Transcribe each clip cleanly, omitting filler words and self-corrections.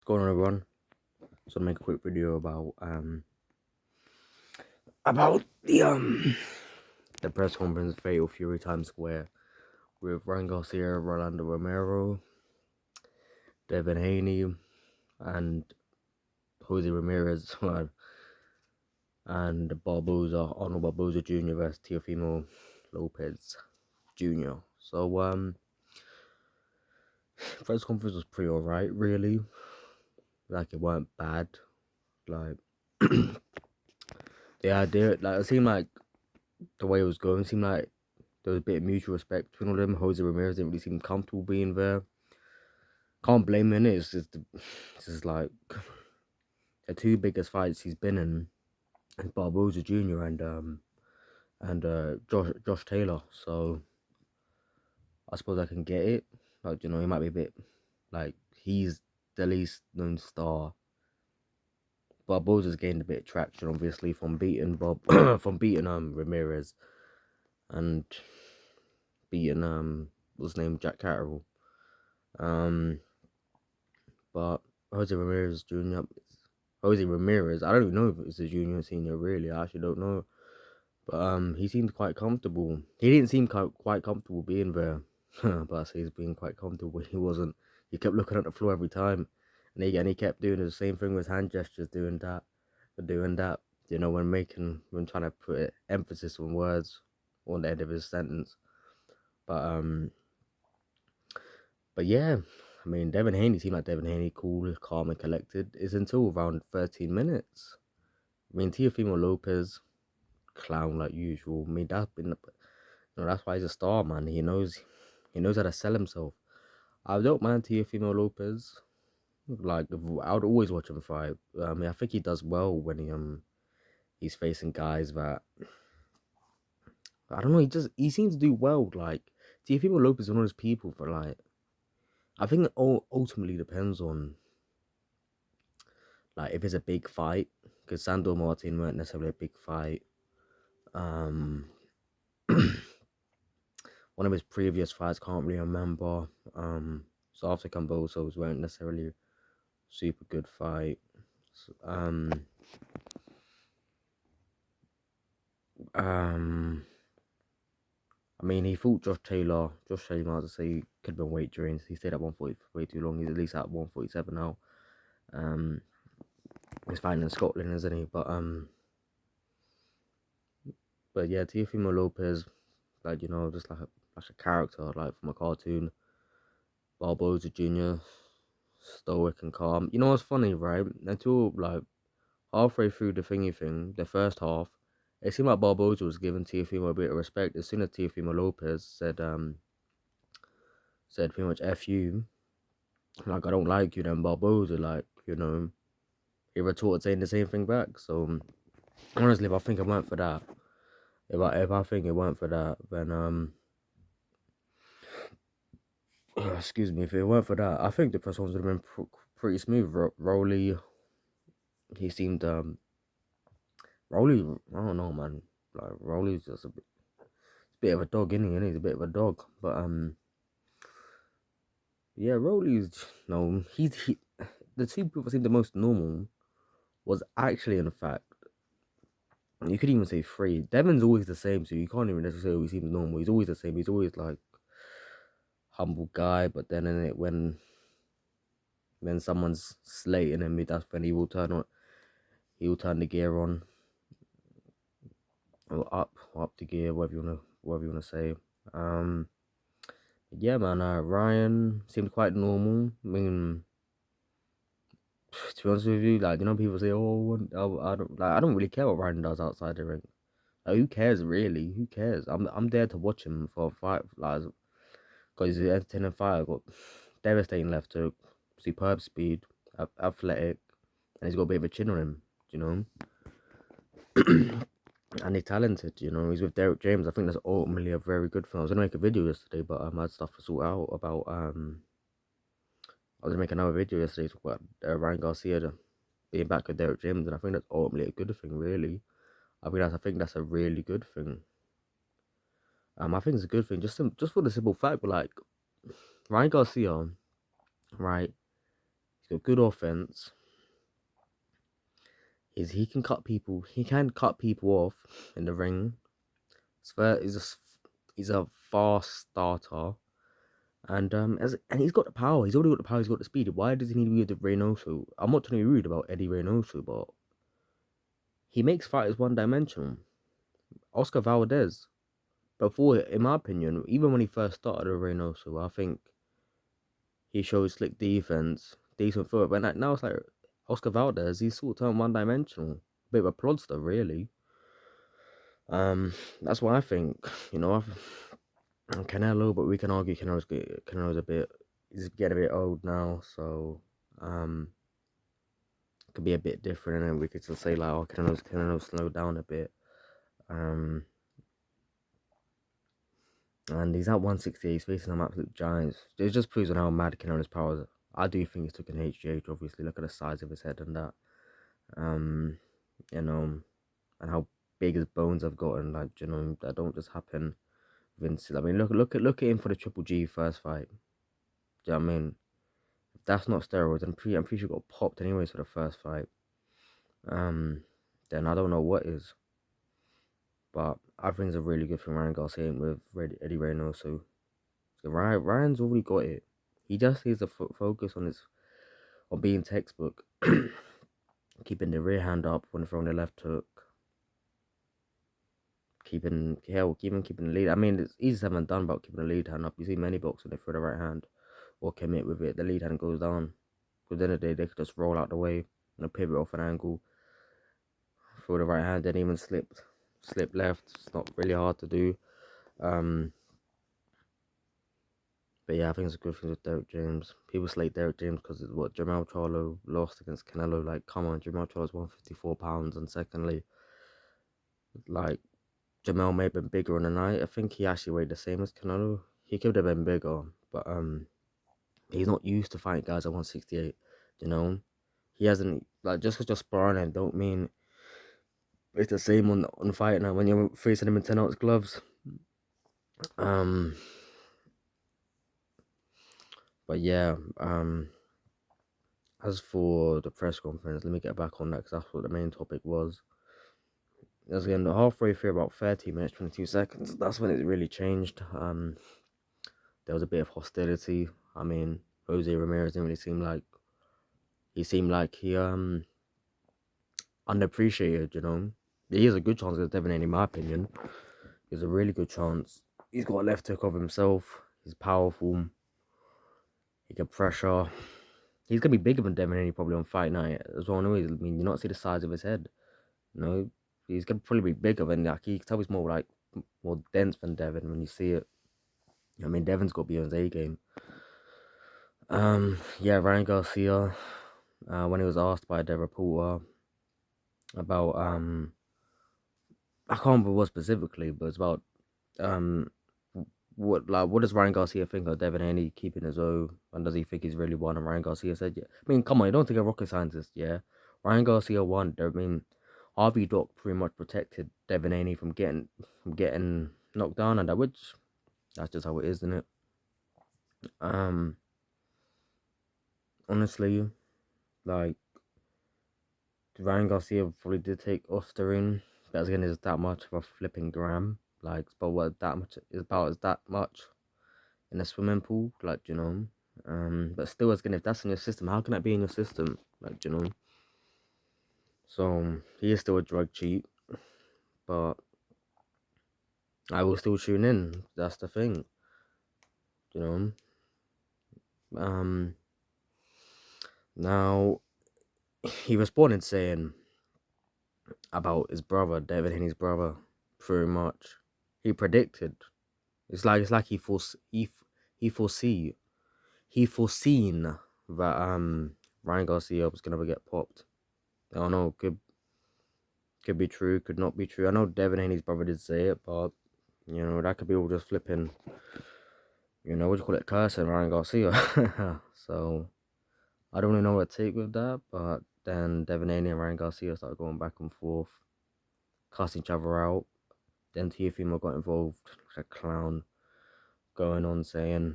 What's going on, everyone? So, to make a quick video about the press conference Fatal Fury Times Square with Ryan Garcia, Rolando Romero, Devin Haney, and Jose Ramirez, and Arnold Barboza Jr. versus Teofimo Lopez Jr. So press conference was pretty alright, really. Like, it weren't bad. Like, the idea, like, it seemed like the way it was going seemed like there was a bit of mutual respect between all of them. Jose Ramirez didn't really seem comfortable being there. Can't blame him. It's just like the two biggest fights he's been in is Barboza Jr. and Josh Taylor. So I suppose I can get it. Like, he might be a bit like he's the least known star. Barboza's gained a bit of traction, obviously, from beating Ramirez and beating what's his name, Jack Catterall. But Jose Ramirez Jr. Jose Ramirez, I don't even know if it's a junior or senior, really. I actually don't know. But he seemed quite comfortable. He didn't seem quite comfortable being there. But I say he's being quite comfortable. He wasn't. He kept looking at the floor every time. And he kept doing the same thing with hand gestures, doing that. When trying to put emphasis on words on the end of his sentence. But yeah, I mean, Devin Haney seemed like Devin Haney, cool, calm, and collected. It's until around 13 minutes. I mean, Teofimo Lopez, clown like usual. I mean, that's why he's a star, man. He knows how to sell himself. I don't mind Teofimo Lopez. Like, I would always watch him fight. I mean, I think he does well when he's facing guys that, I don't know. He seems to do well. Like, Teofimo Lopez is one of those people for, like, I think it all ultimately depends on, like, if it's a big fight, because Sandor Martin weren't necessarily a big fight. One of his previous fights, can't really remember. So after Cambosos weren't necessarily a super good fight. I mean, he fought Josh Taylor. Josh Taylor, as I say, could have been weight drained. He stayed at 140 for way too long. He's at least at 147 now. He's fighting in Scotland, isn't he? But yeah, Teofimo Lopez, like, just like a character, like from a cartoon. Barboza Jr., stoic and calm. You know what's funny, right? Until like halfway through the the first half, it seemed like Barboza was giving Teofimo a bit of respect. As soon as Teofimo Lopez said pretty much F you, like, I don't like you, then Barboza, like, he retorted saying the same thing back. So honestly, if I think it weren't for that, if I think it weren't for that, then excuse me, if it weren't for that, I think the press conference would have been pretty smooth. Rowley, he seemed Rowley, I don't know, man. Like, Rowley's just a bit of a dog, isn't he? He's a bit of a dog. But yeah, Rowley's no, he the two people that seemed the most normal was actually, in fact, you could even say three. Devin's always the same, so you can't even necessarily seem normal. He's always the same. He's always like humble guy, but then when someone's slating him, that's when he will turn the gear on, or up the gear, whatever you wanna say. Yeah, man. Ryan seemed quite normal. I mean, to be honest with you, like, people say, "Oh, I don't really care what Ryan does outside the ring. Like, who cares, really? Who cares? I'm there to watch him for a fight, like, because he's an entertaining fighter. Got devastating left hook, superb speed, athletic, and he's got a bit of a chin on him, you know. And he's talented, He's with Derek James. I think that's ultimately a very good thing. I was gonna make a video yesterday, but I had stuff to sort out about I was gonna make another video yesterday to talk about Ryan Garcia being back with Derek James, and I think that's ultimately a good thing, really. I think that's a really good thing. I think it's a good thing, just for the simple fact, but like, Ryan Garcia, right? got good offense. He can cut people. He can cut people off in the ring. He's a fast starter, and he's got the power. He's already got the power. He's got the speed. Why does he need to be with Reynoso? I'm not trying to be rude about Eddie Reynoso, but he makes fighters one-dimensional. Oscar Valdez, before, in my opinion, even when he first started with Reynoso, I think he showed slick defense, decent foot. But now it's like Oscar Valdez, he's sort of one-dimensional, bit of a plodster, really. That's what I think. Canelo, but we can argue Canelo's he's getting a bit old now, so it could be a bit different, and we could still say like, oh, Canelo's slowed down a bit. And he's at 168, he's facing some absolute giants. It just proves on how mad Canelo's powers. I do think he's took an HGH, obviously. Look at the size of his head and that. And how big his bones have gotten. Like, that don't just happen. Vince, I mean, look at him for the Triple G first fight. Do you know what I mean? If that's not steroids, I'm pretty sure he got popped anyways for the first fight. Then I don't know what is. But I think it's a really good thing Ryan Garcia with Eddie Reynoso. So Ryan's already got it. He just needs to focus on being textbook, keeping the rear hand up when throwing the left hook, keeping the lead. I mean, it's easy said than done about keeping the lead hand up. You see many boxers when they throw the right hand or commit with it, the lead hand goes down. But then the day they could just roll out the way and pivot off an angle, throw the right hand, then even slip left. It's not really hard to do. But yeah, I think it's a good thing with Derek James. People slate Derek James because it's what Jermell Charlo lost against Canelo. Like, come on, Jermell Charlo's 154 pounds, and secondly, like, Jermell may have been bigger on the night. I think he actually weighed the same as Canelo. He could have been bigger, but he's not used to fighting guys at 168. He hasn't, like, just because you're sparring him don't mean it's the same on the fight night when you're facing him in 10-ounce gloves. But yeah, as for the press conference, let me get back on that because that's what the main topic was. It was again halfway through, about 30 minutes, 22 seconds. That's when it really changed. There was a bit of hostility. I mean, Jose Ramirez didn't really seem like he underappreciated. He has a good chance against Devin Haney, in my opinion. There's a really good chance. He's got a left hook of himself. He's powerful. He can pressure. He's gonna be bigger than Devin Haney probably on fight night as well. I mean, you not see the size of his head. He's gonna probably be bigger than like he can tell he's more dense than Devin when you see it. I mean, Devin's got to be on his A game. Yeah, Ryan Garcia, when he was asked by the reporter about I can't remember what specifically, but it's about what does Ryan Garcia think of Devin Haney keeping his own, and does he think he's really won? And Ryan Garcia said, yeah. I mean, come on, you don't think a rocket scientist, yeah? Ryan Garcia won. I mean, Harvey Dock pretty much protected Devin Haney from getting knocked down, and which that's just how it is, isn't it? Honestly, like, Ryan Garcia probably did take Osterine, but again, is that much of a flipping gram? Like, but what that much is about is that much in a swimming pool, like, but still, again, if that's in your system, how can that be in your system, like, So he is still a drug cheat, but I will still tune in. That's the thing, Now he responded saying about his brother, David Haney's brother, pretty much. He predicted. It's like he foreseen that Ryan Garcia was gonna get popped. I don't know, could be true, could not be true. I know Devin Haney's brother did say it, but that could be all just flipping. What do you call it, cursing Ryan Garcia. So I don't really know what to take with that, but then Devin Haney and Ryan Garcia started going back and forth, cussing each other out. Then Teofimo got involved, like a clown, going on saying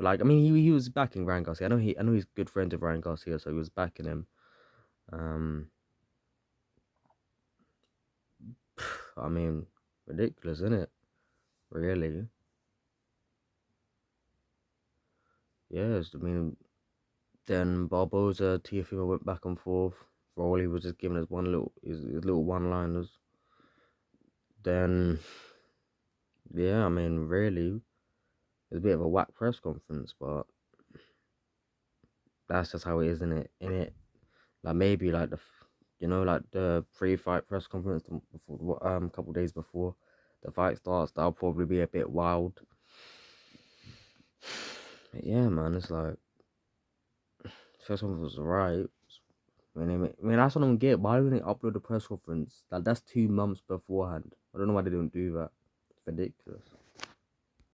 But like, I mean, he was backing Ryan Garcia. I know he's good friends with Ryan Garcia, so he was backing him. I mean, ridiculous, isn't it? Really? Yes. I mean, then Barboza, Tiafimo went back and forth. Rolly was just giving us his little one-liners. Then, yeah, I mean, really, it was a bit of a whack press conference, but that's just how it is, isn't it? In it, like maybe like like the pre-fight press conference before, couple days before the fight starts, that'll probably be a bit wild. But yeah, man, it's like first one was right. I mean, that's what I don't get. Why don't they upload the press conference? Like, that's 2 months beforehand. I don't know why they don't do that. It's ridiculous.